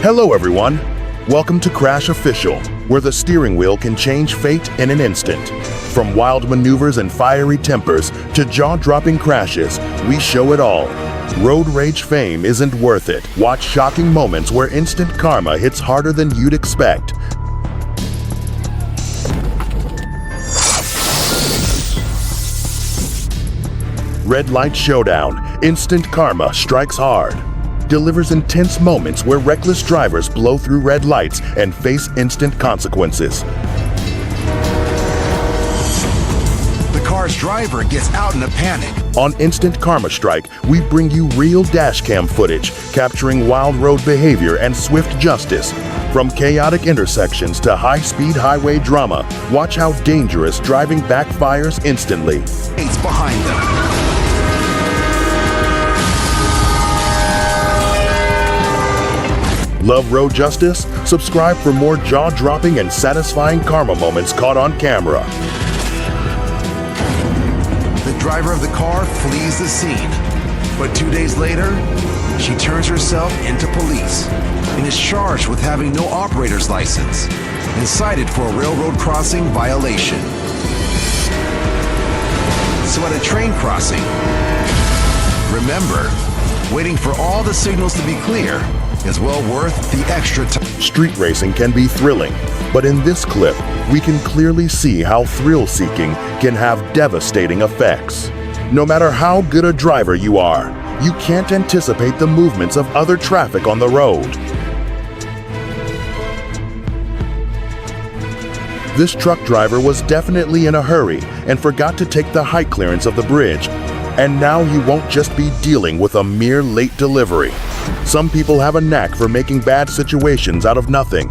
Hello everyone! Welcome to Crash Official, where the steering wheel can change fate in an instant. From wild maneuvers and fiery tempers to jaw-dropping crashes, we show it all. Road rage fame isn't worth it. Watch shocking moments where instant karma hits harder than you'd expect. Red Light Showdown, instant karma strikes hard. Delivers intense moments where reckless drivers blow through red lights and face instant consequences. The car's driver gets out in a panic. On Instant Karma Strike, we bring you real dashcam footage, capturing wild road behavior and swift justice. From chaotic intersections to high-speed highway drama, watch how dangerous driving backfires instantly. It's behind them. Love road justice? Subscribe for more jaw-dropping and satisfying karma moments caught on camera. The driver of the car flees the scene, but 2 days later, she turns herself into police and is charged with having no operator's license and cited for a railroad crossing violation. So at a train crossing, remember, waiting for all the signals to be clear is well worth the extra time. Street racing can be thrilling, but in this clip, we can clearly see how thrill-seeking can have devastating effects. No matter how good a driver you are, you can't anticipate the movements of other traffic on the road. This truck driver was definitely in a hurry and forgot to take the height clearance of the bridge, and now he won't just be dealing with a mere late delivery. Some people have a knack for making bad situations out of nothing.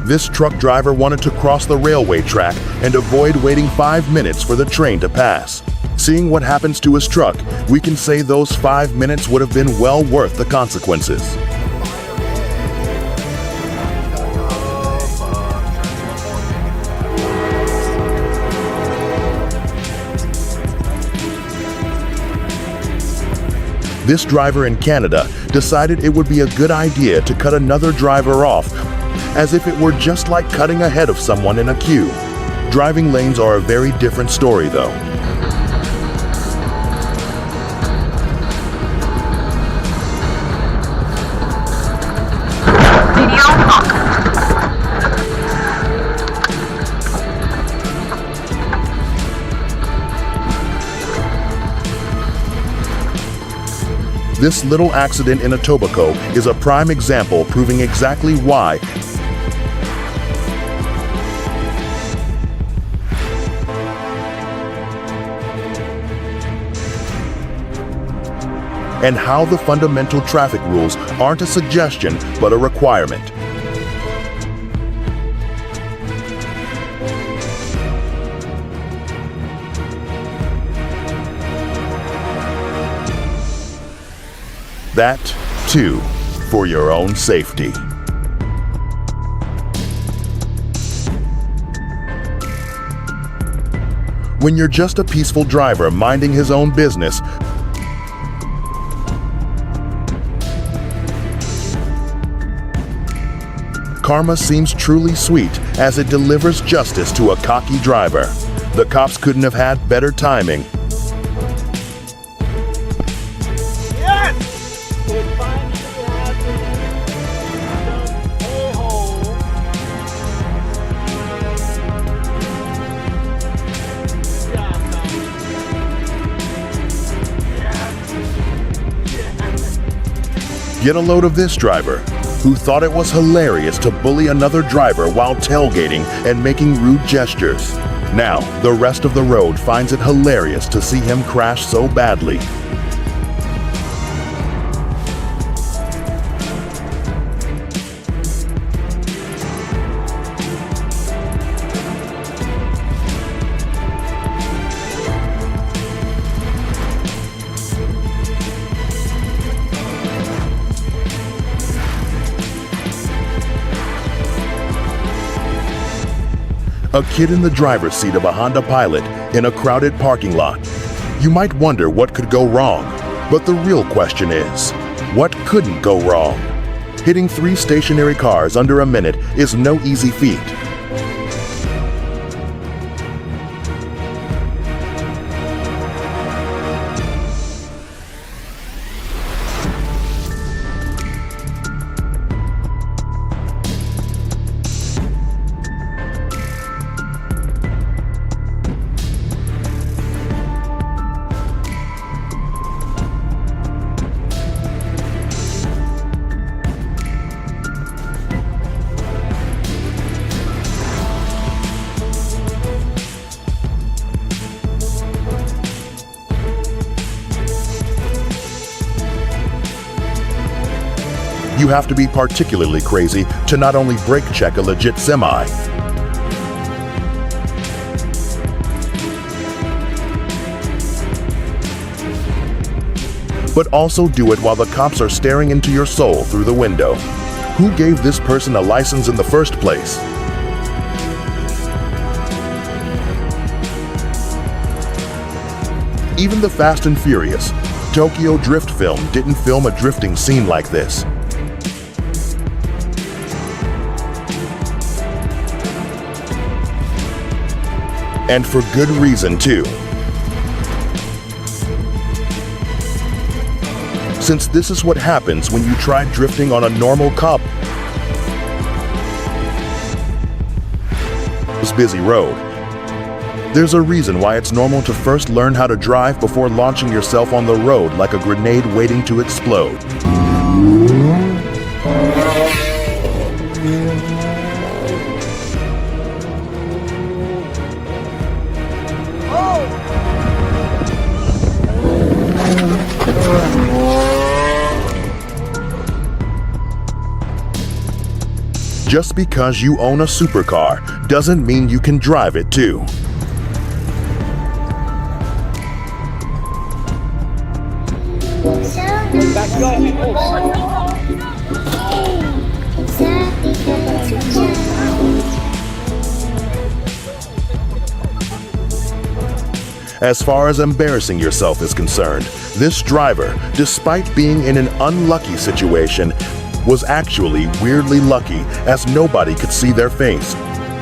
This truck driver wanted to cross the railway track and avoid waiting 5 minutes for the train to pass. Seeing what happens to his truck, we can say those 5 minutes would have been well worth the consequences. This driver in Canada decided it would be a good idea to cut another driver off, as if it were just like cutting ahead of someone in a queue. Driving lanes are a very different story, though. This little accident in Etobicoke is a prime example proving exactly why and how the fundamental traffic rules aren't a suggestion but a requirement. That, too, for your own safety. When you're just a peaceful driver minding his own business, karma seems truly sweet as it delivers justice to a cocky driver. The cops couldn't have had better timing. Get a load of this driver, who thought it was hilarious to bully another driver while tailgating and making rude gestures. Now, the rest of the road finds it hilarious to see him crash so badly. A kid in the driver's seat of a Honda Pilot in a crowded parking lot. You might wonder what could go wrong, but the real question is, what couldn't go wrong? Hitting 3 stationary cars under a minute is no easy feat. You have to be particularly crazy to not only brake check a legit semi, but also do it while the cops are staring into your soul through the window. Who gave this person a license in the first place? Even the Fast and Furious Tokyo Drift film didn't film a drifting scene like this. And for good reason, too. Since this is what happens when you try drifting on a normal busy road. There's a reason why it's normal to first learn how to drive before launching yourself on the road like a grenade waiting to explode. Just because you own a supercar doesn't mean you can drive it too. As far as embarrassing yourself is concerned, this driver, despite being in an unlucky situation, was actually weirdly lucky as nobody could see their face.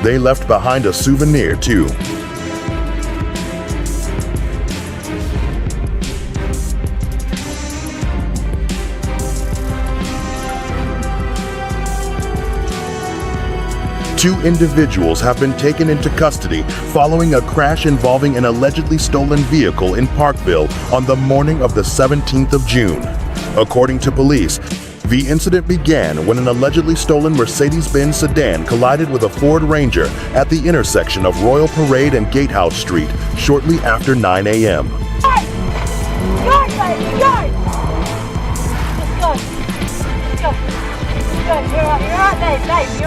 They left behind a souvenir too. Two individuals have been taken into custody following a crash involving an allegedly stolen vehicle in Parkville on the morning of the 17th of June. According to police, the incident began when an allegedly stolen Mercedes-Benz sedan collided with a Ford Ranger at the intersection of Royal Parade and Gatehouse Street shortly after 9 a.m. You're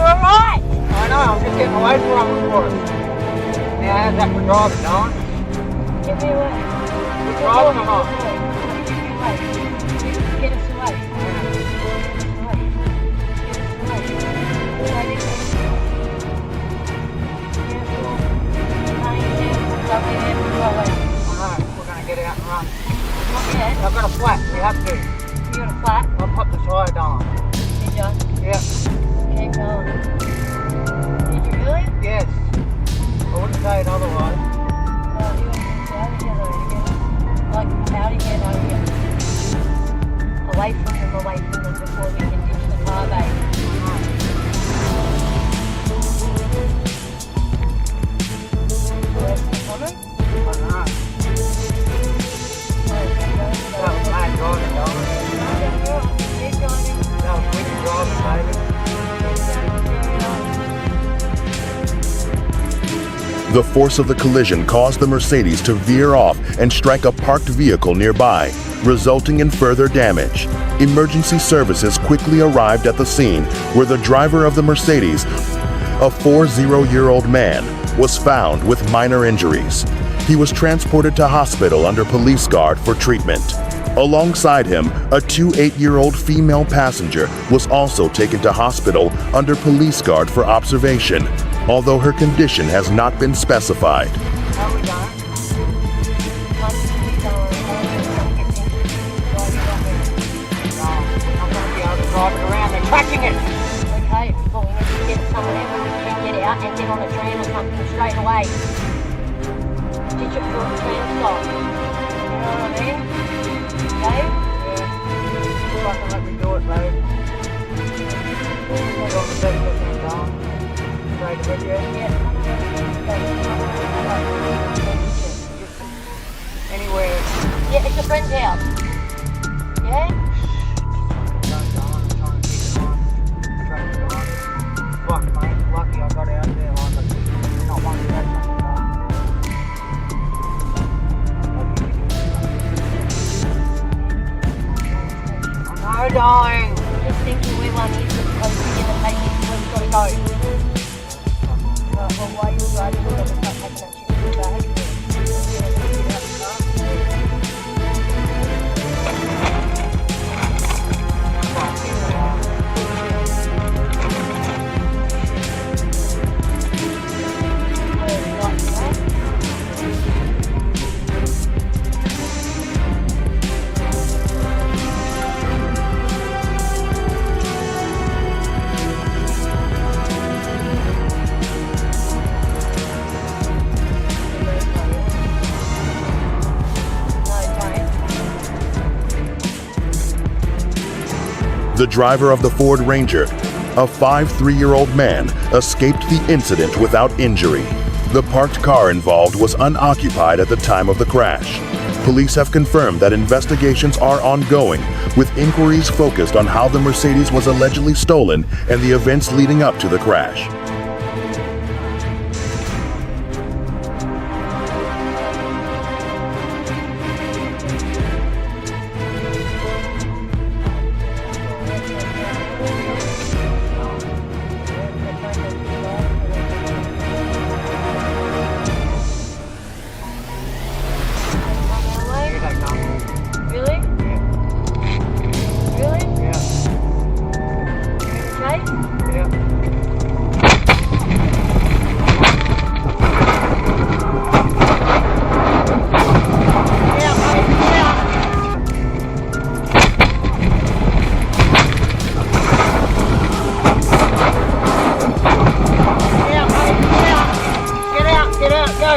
all right. I know, I'm just getting away from it for us. Now, how's that for driving, Don? Give me away. You're driving or not? Get us away. I know, we're going to get out and run. I've got a flat, we have to. You got a flat? I'll pop the tyre down. Did you? Yeah. Keep going. Did you really? Yes. I wouldn't say it otherwise. How do you get out of here? Away from them before we can ditch the car, baby. Where's the coming? I don't know. That was mad driving, Don. Keep driving. That was wicked driving, baby. The force of the collision caused the Mercedes to veer off and strike a parked vehicle nearby, resulting in further damage. Emergency services quickly arrived at the scene where the driver of the Mercedes, a 40-year-old man, was found with minor injuries. He was transported to hospital under police guard for treatment. Alongside him, a 28-year-old female passenger was also taken to hospital under police guard for observation. although her condition has not been specified. No, we don't. Once you go and get pictures, drive it up there. No, I'm going to be able to drive it around. They're tracking it. Okay, well, we need to get it somewhere where we can get out and get on a tram or something straight away. Ditch it for a tram stop. You know what I mean? Okay? Yeah. Fucking let me do it, babe. I got the best I can go. Straight with you. Yeah. Anywhere. Yeah, it's a friend's house. Yeah? Don't go on, trying to keep it on. Track it on. Fuck, mate. Lucky I got out there like I did. Not one scratch on the car. I'm no dying. Just thinking where one is that's supposed to get a take it where we've got to go. Well, while you're driving, we're going to start taking that shit to the bag. The driver of the Ford Ranger, a 53-year-old man, escaped the incident without injury. The parked car involved was unoccupied at the time of the crash. Police have confirmed that investigations are ongoing, with inquiries focused on how the Mercedes was allegedly stolen and the events leading up to the crash. Really? Really? Yeah. Okay? Yeah. Get out, go!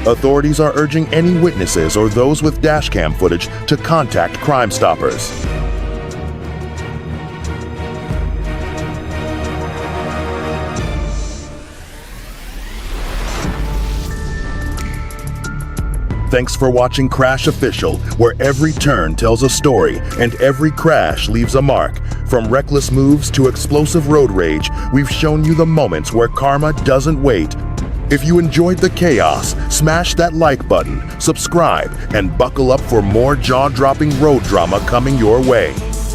Authorities are urging any witnesses or those with dashcam footage to contact Crime Stoppers. Thanks for watching Crash Official, where every turn tells a story and every crash leaves a mark. From reckless moves to explosive road rage, we've shown you the moments where karma doesn't wait. If you enjoyed the chaos, smash that like button, subscribe, and buckle up for more jaw-dropping road drama coming your way.